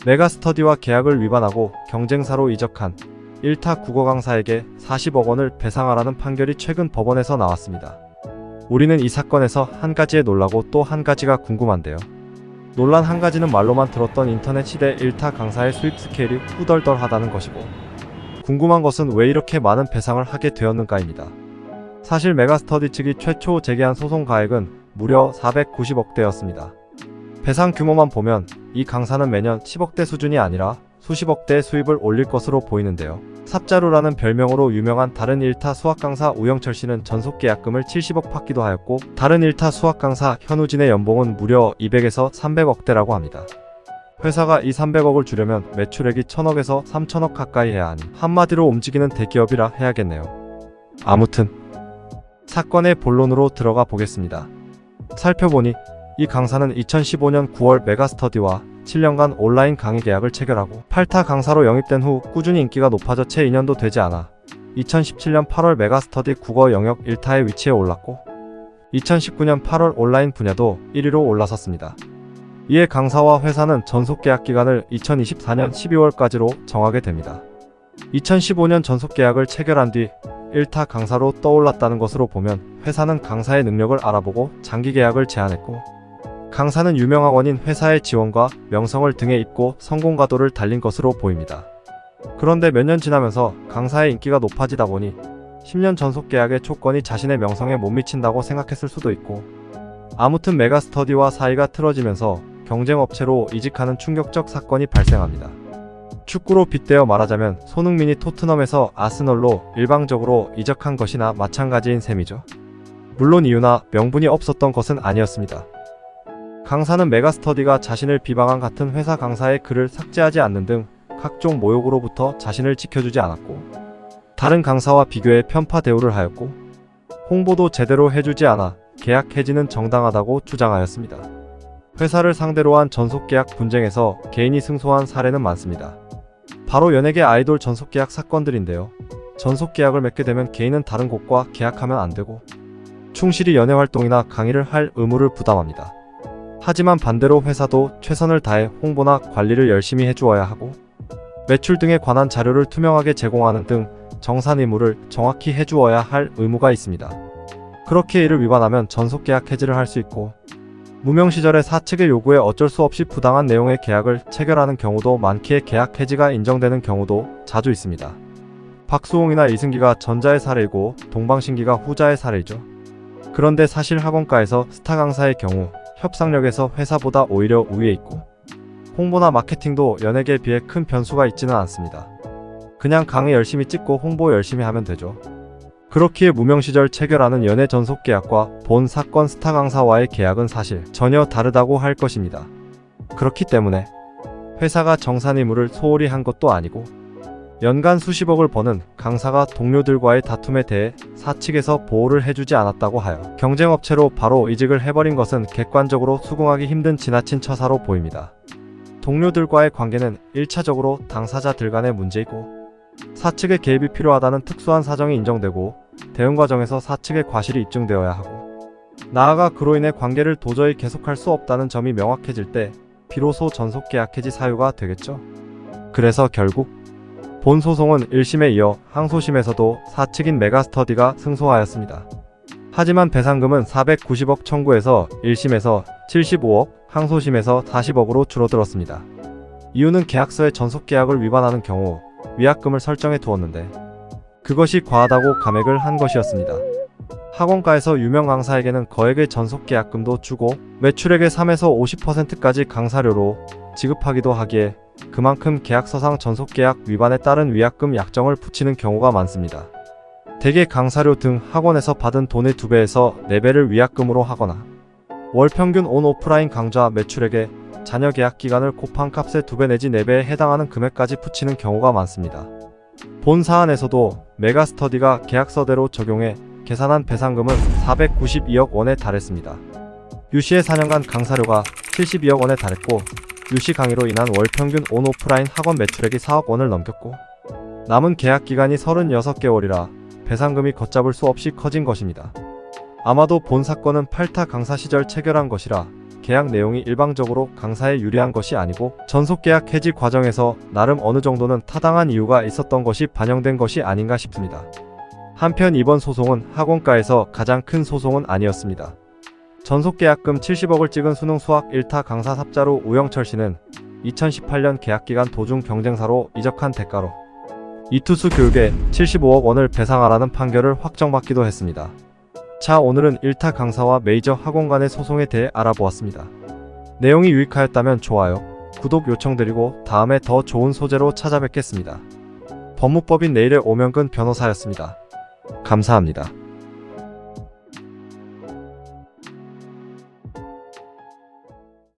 메가스터디와 계약을 위반하고 경쟁사로 이적한 1타 국어 강사에게 40억 원을 배상하라는 판결이 최근 법원에서 나왔습니다. 우리는 이 사건에서 한 가지에 놀라고 또 한 가지가 궁금한데요. 논란 한 가지는 말로만 들었던 인터넷 시대 1타 강사의 수입 스케일이 후덜덜하다는 것이고, 궁금한 것은 왜 이렇게 많은 배상을 하게 되었는가입니다. 사실 메가스터디 측이 최초 제기한 소송 가액은 무려 490억대였습니다. 배상 규모만 보면 이 강사는 매년 10억대 수준이 아니라 수십억대의 수입을 올릴 것으로 보이는데요. 삽자루라는 별명으로 유명한 다른 1타 수학 강사 우영철 씨는 전속 계약금을 70억 받기도 하였고, 다른 1타 수학 강사 현우진의 연봉은 무려 200에서 300억대라고 합니다. 회사가 이 300억을 주려면 매출액이 1000억에서 3000억 가까이 해야 하니 한마디로 움직이는 대기업이라 해야겠네요. 아무튼 사건의 본론으로 들어가 보겠습니다. 살펴보니 이 강사는 2015년 9월 메가스터디와 7년간 온라인 강의 계약을 체결하고 8타 강사로 영입된 후 꾸준히 인기가 높아져 채 2년도 되지 않아 2017년 8월 메가스터디 국어 영역 1타의 위치에 올랐고, 2019년 8월 온라인 분야도 1위로 올라섰습니다. 이에 강사와 회사는 전속 계약 기간을 2024년 12월까지로 정하게 됩니다. 2015년 전속 계약을 체결한 뒤 1타 강사로 떠올랐다는 것으로 보면 회사는 강사의 능력을 알아보고 장기 계약을 제안했고, 강사는 유명 학원인 회사의 지원과 명성을 등에 입고 성공 가도를 달린 것으로 보입니다. 그런데 몇 년 지나면서 강사의 인기가 높아지다 보니 10년 전속 계약의 조건이 자신의 명성에 못 미친다고 생각했을 수도 있고, 아무튼 메가스터디와 사이가 틀어지면서 경쟁업체로 이직하는 충격적 사건이 발생합니다. 축구로 빗대어 말하자면 손흥민이 토트넘에서 아스널로 일방적으로 이적한 것이나 마찬가지인 셈이죠. 물론 이유나 명분이 없었던 것은 아니었습니다. 강사는 메가스터디가 자신을 비방한 같은 회사 강사의 글을 삭제하지 않는 등 각종 모욕으로부터 자신을 지켜주지 않았고, 다른 강사와 비교해 편파 대우를 하였고, 홍보도 제대로 해주지 않아 계약 해지는 정당하다고 주장하였습니다. 회사를 상대로 한 전속계약 분쟁에서 개인이 승소한 사례는 많습니다. 바로 연예계 아이돌 전속계약 사건들인데요. 전속계약을 맺게 되면 개인은 다른 곳과 계약하면 안되고 충실히 연예활동이나 강의를 할 의무를 부담합니다. 하지만 반대로 회사도 최선을 다해 홍보나 관리를 열심히 해주어야 하고, 매출 등에 관한 자료를 투명하게 제공하는 등 정산 의무를 정확히 해주어야 할 의무가 있습니다. 그렇게 이를 위반하면 전속계약 해지를 할 수 있고, 무명 시절에 사측의 요구에 어쩔 수 없이 부당한 내용의 계약을 체결하는 경우도 많기에 계약 해지가 인정되는 경우도 자주 있습니다. 박수홍이나 이승기가 전자의 사례이고 동방신기가 후자의 사례이죠. 그런데 사실 학원가에서 스타 강사의 경우 협상력에서 회사보다 오히려 우위에 있고, 홍보나 마케팅도 연예계에 비해 큰 변수가 있지는 않습니다. 그냥 강의 열심히 찍고 홍보 열심히 하면 되죠. 그렇기에 무명 시절 체결하는 연예 전속 계약과 본 사건 스타 강사와의 계약은 사실 전혀 다르다고 할 것입니다. 그렇기 때문에 회사가 정산 의무를 소홀히 한 것도 아니고, 연간 수십억을 버는 강사가 동료들과의 다툼에 대해 사측에서 보호를 해주지 않았다고 하여 경쟁업체로 바로 이직을 해버린 것은 객관적으로 수긍하기 힘든 지나친 처사로 보입니다. 동료들과의 관계는 1차적으로 당사자들 간의 문제이고, 사측의 개입이 필요하다는 특수한 사정이 인정되고 대응 과정에서 사측의 과실이 입증되어야 하고, 나아가 그로 인해 관계를 도저히 계속할 수 없다는 점이 명확해질 때 비로소 전속 계약 해지 사유가 되겠죠. 그래서 결국 본 소송은 1심에 이어 항소심에서도 사측인 메가스터디가 승소하였습니다. 하지만 배상금은 490억 청구해서 1심에서 75억, 항소심에서 40억으로 줄어들었습니다. 이유는 계약서의 전속 계약을 위반하는 경우 위약금을 설정해 두었는데 그것이 과하다고 감액을 한 것이었습니다. 학원가에서 유명 강사에게는 거액의 전속 계약금도 주고 매출액의 3에서 50%까지 강사료로 지급하기도 하기에 그만큼 계약서상 전속 계약 위반에 따른 위약금 약정을 붙이는 경우가 많습니다. 대개 강사료 등 학원에서 받은 돈의 2배에서 4배를 위약금으로 하거나 월 평균 온 오프라인 강좌 매출액에 자녀 계약 기간을 곱한 값의 2배 내지 4배에 해당하는 금액까지 붙이는 경우가 많습니다. 본 사안에서도 메가스터디가 계약서대로 적용해 계산한 배상금은 492억 원에 달했습니다. 유씨의 4년간 강사료가 72억 원에 달했고, 유씨 강의로 인한 월 평균 온 오프라인 학원 매출액이 4억 원을 넘겼고, 남은 계약 기간이 36개월이라 배상금이 걷잡을 수 없이 커진 것입니다. 아마도 본 사건은 8타 강사 시절 체결한 것이라 계약 내용이 일방적으로 강사에 유리한 것이 아니고 전속계약 해지 과정에서 나름 어느 정도는 타당한 이유가 있었던 것이 반영된 것이 아닌가 싶습니다. 한편 이번 소송은 학원가에서 가장 큰 소송은 아니었습니다. 전속계약금 70억을 찍은 수능 수학 1타 강사 삽자루 우영철 씨는 2018년 계약기간 도중 경쟁사로 이적한 대가로 이투수 교육에 75억 원을 배상하라는 판결을 확정받기도 했습니다. 자, 오늘은 1타 강사와 메이저 학원 간의 소송에 대해 알아보았습니다. 내용이 유익하였다면 좋아요, 구독 요청드리고 다음에 더 좋은 소재로 찾아뵙겠습니다. 법무법인 내일의 오명근 변호사였습니다. 감사합니다.